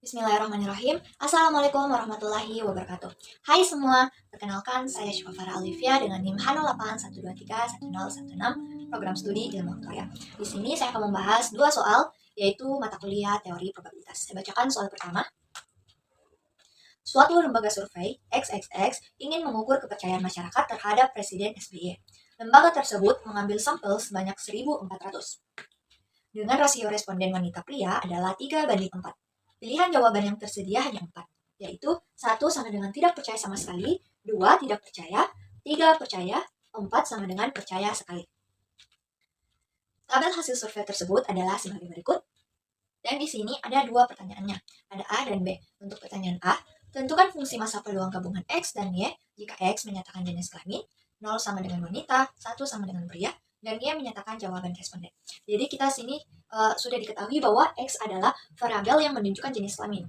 Bismillahirrahmanirrahim. Assalamualaikum warahmatullahi wabarakatuh. Hai semua, perkenalkan saya Syifa Farah Alivia dengan NIM H0812311016 program studi ilmu aktuaria. Di sini saya akan membahas dua soal, yaitu mata kuliah teori probabilitas. Saya bacakan soal pertama. Suatu lembaga survei XXX ingin mengukur kepercayaan masyarakat terhadap Presiden SBY. Lembaga tersebut mengambil sampel sebanyak 1.400. Dengan rasio responden wanita pria adalah 3:4. Pilihan jawaban yang tersedia hanya 4, yaitu 1 sama dengan tidak percaya sama sekali, 2 tidak percaya, 3 percaya, 4 sama dengan percaya sekali. Tabel hasil survei tersebut adalah sebagai berikut. Dan di sini ada dua pertanyaannya, ada A dan B. Untuk pertanyaan A, tentukan fungsi massa peluang gabungan X dan Y jika X menyatakan jenis kelamin, 0 sama dengan wanita, 1 sama dengan pria, dan Y menyatakan jawaban responden. Jadi kita sini sudah diketahui bahwa X adalah variabel yang menunjukkan jenis kelamin.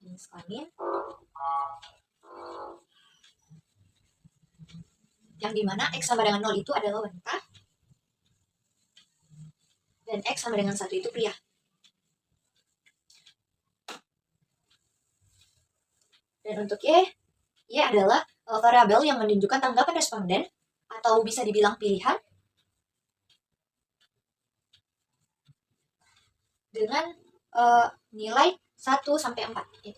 Jenis kelamin yang dimana X sama dengan 0 itu adalah wanita, dan X sama dengan 1 itu pria. Dan untuk Y adalah variabel yang menunjukkan tanggapan responden, atau bisa dibilang pilihan, dengan nilai 1 sampai 4. 1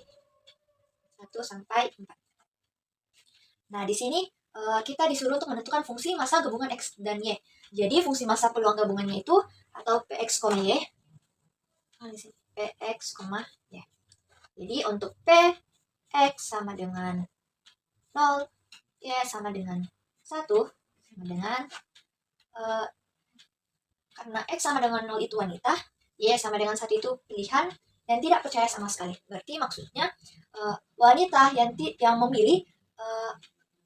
sampai 4. Nah, di sini kita disuruh untuk menentukan fungsi massa gabungan X dan Y. Jadi fungsi massa peluang gabungannya itu atau Px, Y. Px, Y. Jadi untuk Px sama dengan 0, Y sama dengan 1, sama dengan karena X sama dengan 0 itu wanita, Y sama dengan 1 itu pilihan, dan tidak percaya sama sekali. Berarti maksudnya wanita yang memilih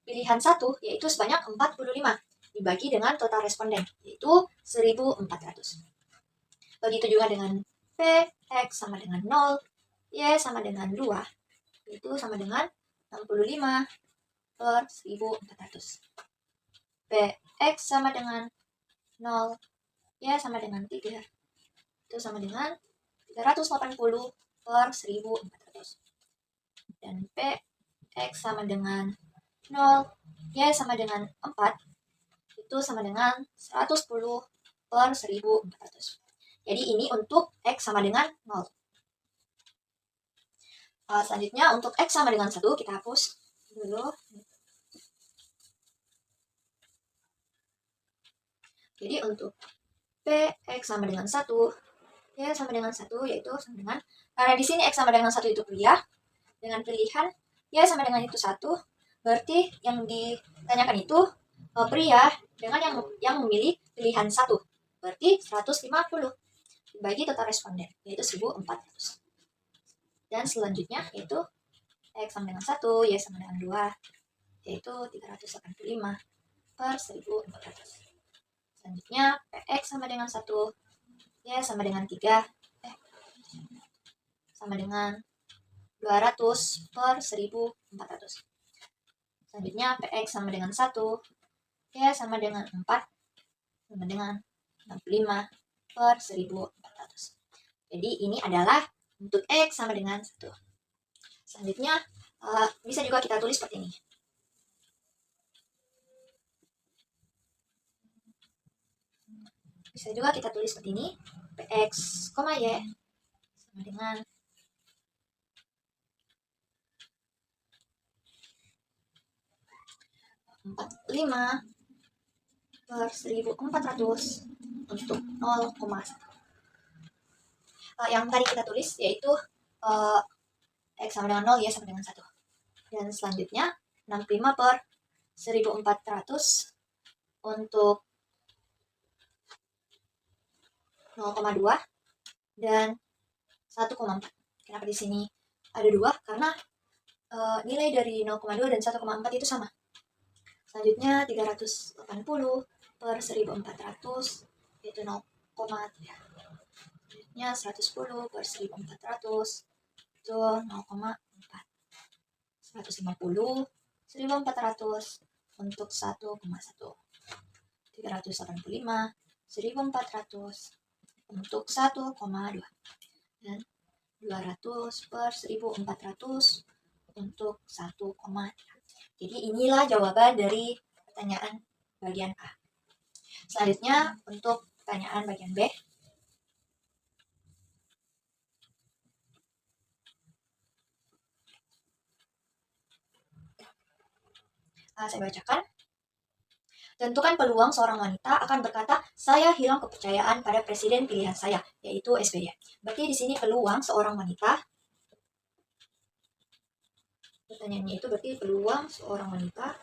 pilihan 1 yaitu sebanyak 45 dibagi dengan total responden yaitu 1.400. Begitu juga dengan Px sama dengan 0, Y sama dengan 2, itu sama dengan 65 per 1.400. Px sama dengan 0, Y sama dengan 3, itu sama dengan 380 per 1.400. Dan Px sama dengan 0, Y sama dengan 4, itu sama dengan 110 per 1.400. Jadi ini untuk X sama dengan 0. Selanjutnya untuk X sama dengan 1 kita hapus dulu. Jadi untuk Px sama dengan 1, Y sama dengan 1, yaitu sama dengan, karena di sini X sama dengan 1 itu pria, dengan pilihan Y sama dengan itu 1, berarti yang ditanyakan itu pria dengan yang memilih pilihan 1, berarti 150 dibagi total responden, yaitu 1.400. Dan selanjutnya yaitu X sama dengan 1, Y sama dengan 2, yaitu 385 per 1.400. Selanjutnya Px sama dengan 1, Y sama dengan 3, sama dengan 200 per 1.400. Selanjutnya Px sama dengan 1, Y sama dengan 4, sama dengan 65 per 1.400. Jadi ini adalah untuk X sama dengan 1. Selanjutnya bisa juga kita tulis seperti ini. Bisa juga kita tulis seperti ini. Px, Y sama dengan 45 per 1.400 untuk 0,1. Yang tadi kita tulis yaitu X sama dengan 0, Y sama dengan 1. Dan selanjutnya 65 per 1.400 untuk 0,2 dan 1,4. Kenapa di sini ada 2? Karena nilai dari 0,2 dan 1,4 itu sama. Selanjutnya 380 per 1.400 yaitu 0,3. Selanjutnya 110 per 1.400 itu 0,4. 150 1.400 untuk 1,1. 385 1.400 untuk 1,2. Dan 200 per 1400 untuk 1,3. Jadi inilah jawaban dari pertanyaan bagian A. Selanjutnya untuk pertanyaan bagian B. Saya bacakan. Tentukan peluang seorang wanita akan berkata, saya hilang kepercayaan pada presiden pilihan saya, yaitu SBY. Berarti di sini peluang seorang wanita. Pertanyaannya itu berarti peluang seorang wanita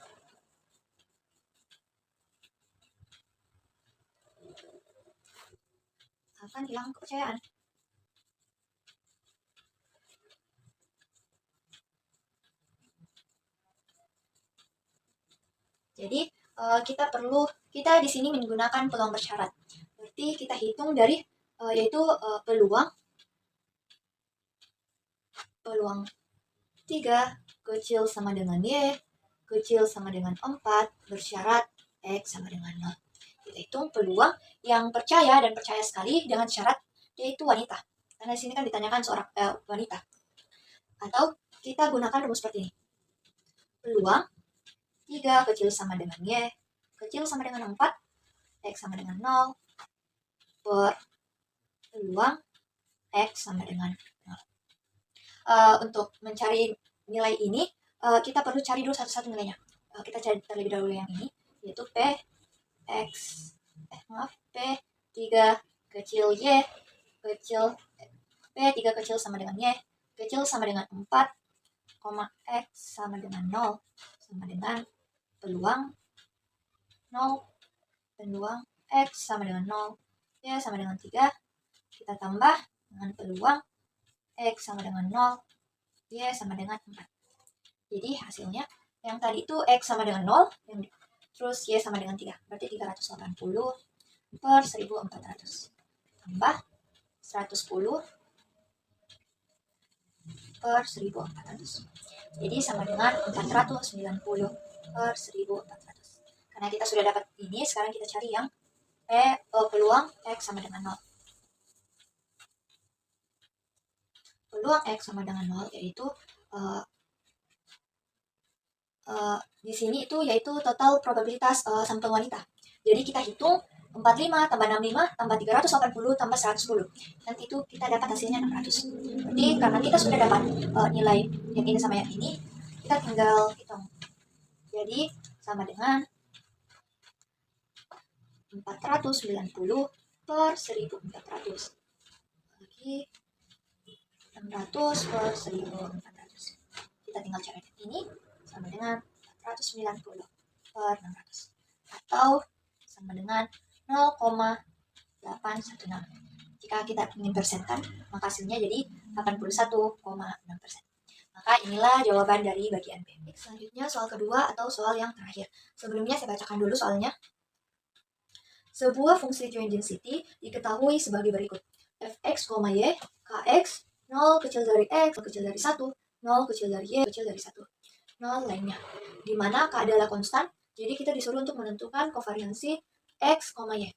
akan hilang kepercayaan. Jadi kita di sini menggunakan peluang bersyarat. Berarti kita hitung dari yaitu peluang 3 kecil sama dengan Y kecil sama dengan 4 bersyarat X sama dengan 0. Kita hitung peluang yang percaya dan percaya sekali dengan syarat yaitu wanita. Karena di sini kan ditanyakan seorang wanita. Atau kita gunakan rumus seperti ini. Peluang 3 kecil sama dengan Y kecil sama dengan 4 X sama dengan 0 per peluang X sama dengan 0. Untuk mencari nilai ini, kita perlu cari dulu satu-satu nilainya. Kita cari terlebih dahulu yang ini, yaitu P 3 kecil Y kecil P 3 kecil sama dengan Y kecil sama dengan 4, X sama dengan 0 sama dengan peluang 0 peluang X sama dengan 0 Y sama dengan 3, kita tambah dengan peluang X sama dengan 0 Y sama dengan 4. Jadi hasilnya yang tadi itu X sama dengan 0 terus Y sama dengan 3, berarti 380 per 1400 tambah 110 per 1400. Jadi sama dengan 490 per 1400. Karena kita sudah dapat ini, sekarang kita cari yang peluang X sama dengan 0. Peluang X sama dengan 0 yaitu di sini itu yaitu total probabilitas sampel wanita. Jadi kita hitung 45 tambah 65 tambah 380 tambah 110. Nanti itu kita dapat hasilnya 600. Berarti karena kita sudah dapat nilai yang ini sama yang ini, kita tinggal hitung. Jadi sama dengan 490 per 1400. Lagi 600 per 1400. Kita tinggal cari ini sama dengan 490 per 600. Atau sama dengan 0,816. Jika kita ingin persenkan, maka hasilnya jadi 81,6%. Maka inilah jawaban dari bagian B. Selanjutnya soal kedua atau soal yang terakhir. Sebelumnya saya bacakan dulu soalnya. Sebuah fungsi joint density diketahui sebagai berikut. Fx, Y, Kx, 0 kecil dari X, 0 kecil dari 1, 0 kecil dari Y, kecil dari 1. 0 lainnya. Di mana K adalah konstan, jadi kita disuruh untuk menentukan kovariansi X, Y.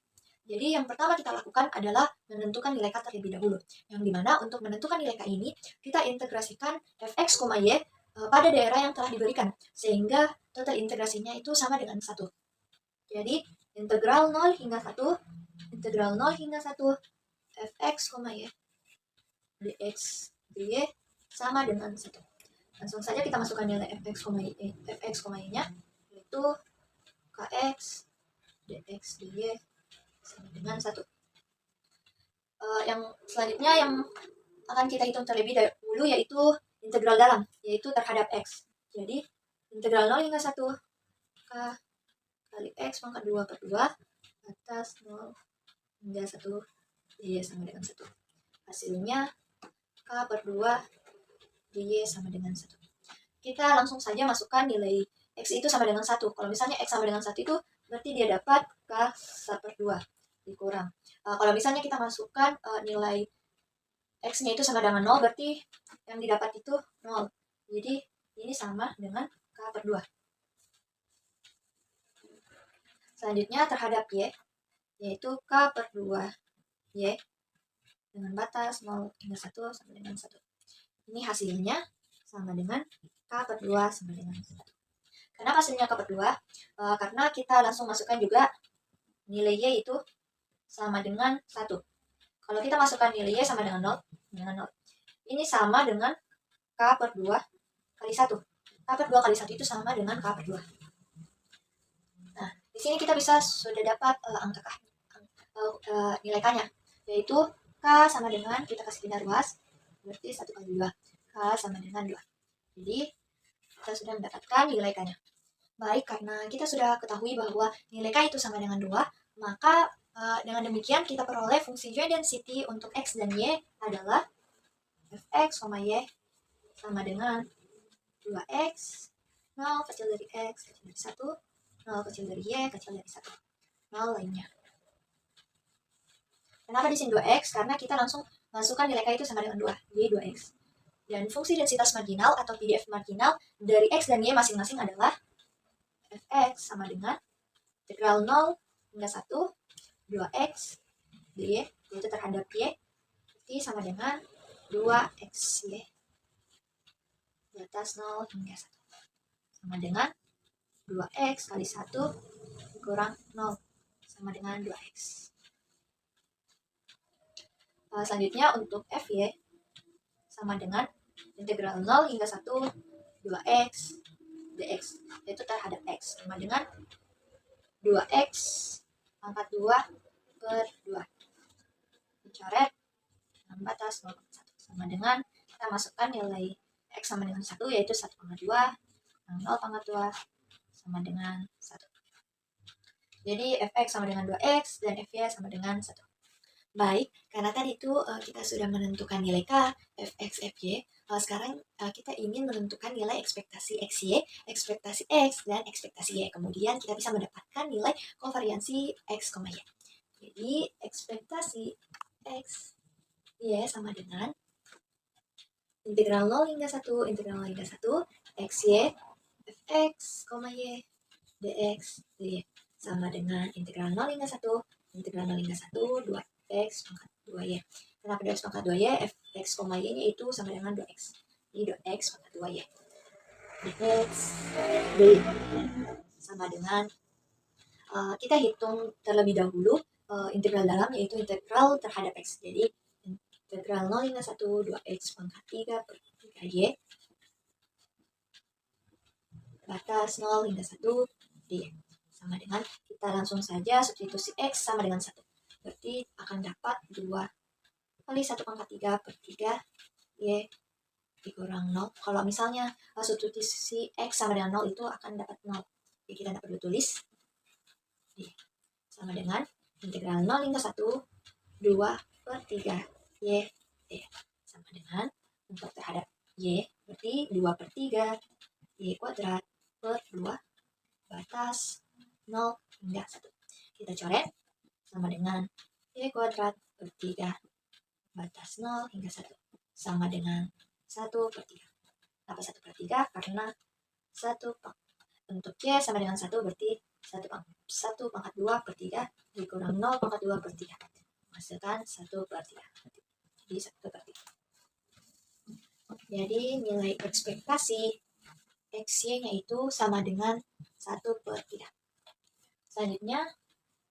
Jadi yang pertama kita lakukan adalah menentukan nilai K terlebih dahulu. Yang dimana untuk menentukan nilai K ini, kita integrasikan Fx, Y pada daerah yang telah diberikan. Sehingga total integrasinya itu sama dengan 1. Jadi integral 0 hingga 1, integral 0 hingga 1, Fx, Y, dx, dy sama dengan 1. Langsung saja kita masukkan nilai Fx, Y-nya, yaitu Kx, dx, dy sama dengan 1. Yang selanjutnya yang akan kita hitung terlebih dahulu yaitu integral dalam, yaitu terhadap X. Jadi integral 0 hingga 1, K kali X pangkat 2 per 2 atas 0 hingga 1 dy sama dengan 1. Hasilnya K per 2 dy sama dengan 1. Kita langsung saja masukkan nilai X itu sama dengan 1. Kalau misalnya X sama dengan 1 itu berarti dia dapat K per 2 dikurang. Kalau misalnya kita masukkan nilai X-nya itu sama dengan 0, berarti yang didapat itu 0. Jadi ini sama dengan K per 2. Selanjutnya terhadap Y, yaitu K per 2 Y dengan batas 0 hingga 1 sama dengan 1. Ini hasilnya sama dengan K per 2 sama dengan 1. Kenapa hasilnya K per 2? Karena kita langsung masukkan juga nilai Y itu sama dengan 1. Kalau kita masukkan nilai Y sama dengan 0, ini sama dengan K per 2 kali 1. K per 2 kali 1 itu sama dengan K per 2. Nah, di sini kita sudah dapat nilai K-nya, yaitu K sama dengan, kita kasih bina ruas, berarti 1 kali 2. K sama dengan 2. Jadi, kita sudah mendapatkan nilai K-nya. Baik, karena kita sudah ketahui bahwa nilai K itu sama dengan 2, maka dengan demikian kita peroleh fungsi joint density untuk X dan Y adalah Fx, Y sama dengan 2X, 0 kecil dari X, kecil dari 1, 0 kecil dari Y, kecil dari 1, 0 lainnya. Kenapa di sini 2X? Karena kita langsung masukkan nilai K itu sama dengan 2, jadi 2X. Dan fungsi densitas marginal atau PDF marginal dari X dan Y masing-masing adalah Fx sama dengan integral 0 hingga 1, 2X dy, yaitu terhadap Y, berarti sama dengan 2X Y di atas 0 hingga 1. Sama dengan 2X kali 1 kurang 0, sama dengan 2X. Selanjutnya untuk Fy sama dengan integral 0 hingga 1, 2X dx, yaitu terhadap X, sama dengan 2X pangkat 2 per 2. Dicoret dengan batas 0,1. Sama dengan, kita masukkan nilai X sama dengan 1, yaitu 1 pangkat 2, 0 pangkat 2, sama dengan 1. Jadi Fx sama dengan 2X dan Fy sama dengan 1. Baik, karena tadi itu kita sudah menentukan nilai K, Fx, Fy. Sekarang kita ingin menentukan nilai ekspektasi Xy, ekspektasi X, dan ekspektasi Y. Kemudian kita bisa mendapatkan nilai kovariansi X, Y. Jadi ekspektasi X, Y sama dengan integral 0 hingga 1, integral 0 hingga 1, Xy, Fx, Y, dx, dy. Sama dengan integral 0 hingga 1, integral 0 hingga 1, 2x pangkat 2y. Kenapa 2x pangkat 2y? Fx, y-nya itu sama dengan 2x. Jadi 2x pangkat 2y. dx, dy. Sama dengan, kita hitung terlebih dahulu integral dalam, yaitu integral terhadap x. Jadi integral 0 hingga 1, 2x pangkat 3 per 3y. Batas 0 hingga 1, dy. Sama dengan, kita langsung saja substitusi X sama dengan 1. Berarti akan dapat 2 kali 1 pangkat 3 per 3 Y dikurang 0. Kalau misalnya substitusi X sama dengan 0 itu akan dapat 0. Jadi kita tidak perlu tulis. Sama dengan integral 0 hingga 1, 2 per 3 Y. Sama dengan, untuk terhadap Y, berarti 2 per 3 Y kuadrat per 2 batas 0 hingga 1. Kita coret, sama dengan Y kuadrat per 3 batas 0 hingga 1. Sama dengan 1 per 3. Kenapa 1 per 3? Karena 1 untuk Y sama dengan 1 berarti 1 pangkat 2 per 3 dikurang 0 pangkat 2 per 3. Menghasilkan 1 per 3. Jadi 1 per 3. Jadi nilai ekspektasi XY-nya itu sama dengan 1 per 3. Selanjutnya,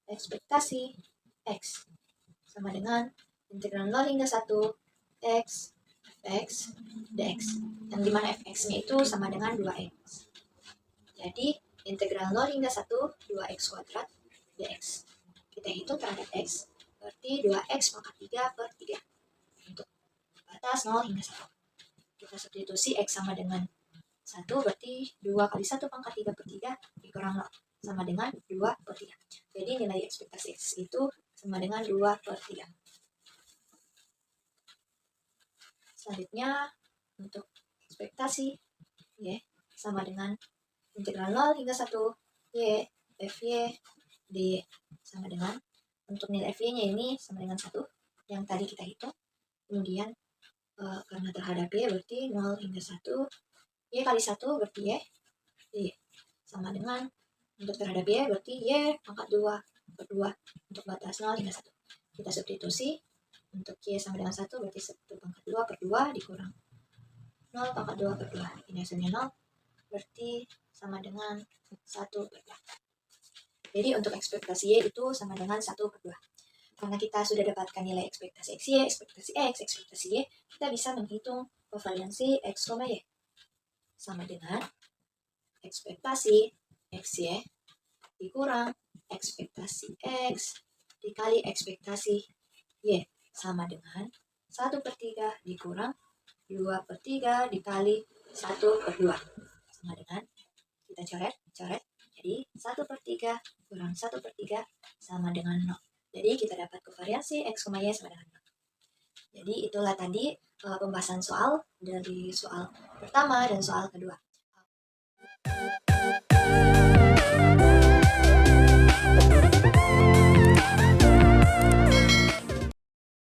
ekspektasi X sama dengan integral 0 hingga 1 X, Fx, dx. Yang dimana Fx-nya itu sama dengan 2X. Jadi, integral 0 hingga 1, 2X kuadrat dx. Kita hitung terhadap X, berarti 2X pangkat 3 per 3. Untuk batas 0 hingga 1. Kita substitusi X sama dengan 1, berarti 2 kali 1 pangkat 3 per 3 dikurang 0. Sama dengan 2 per 3. Jadi nilai ekspektasi X itu sama dengan 2 per 3. Selanjutnya, untuk ekspektasi Y sama dengan integral 0 hingga 1 Y, Fy, dy. Sama dengan, untuk nilai Fy-nya ini sama dengan 1, yang tadi kita hitung. Kemudian, karena terhadap Y berarti 0 hingga 1, Y kali 1 berarti Y, dy. Sama dengan, untuk terhadap Y berarti Y pangkat 2 per 2 untuk batas 0 hingga 1. Kita substitusi Untuk Y sama dengan 1 berarti 1 pangkat 2 per 2 dikurang 0 pangkat 2 per 2. Ini hasilnya 0, berarti sama dengan 1 per 2. Jadi untuk ekspektasi Y itu sama dengan 1 per 2. Karena kita sudah dapatkan nilai ekspektasi XY, ekspektasi X, ekspektasi Y, kita bisa menghitung kovariansi X, Y. Sama dengan ekspektasi XY dikurang ekspektasi X dikali ekspektasi Y. Sama dengan 1 per 3 dikurang 2 per 3 dikali 1 per 2. Sama dengan, kita coret. Jadi 1 per 3 kurang 1 per 3 sama dengan 0. Jadi kita dapat kovariansi X, Y sama dengan 0. Jadi itulah tadi pembahasan soal dari soal pertama dan soal kedua.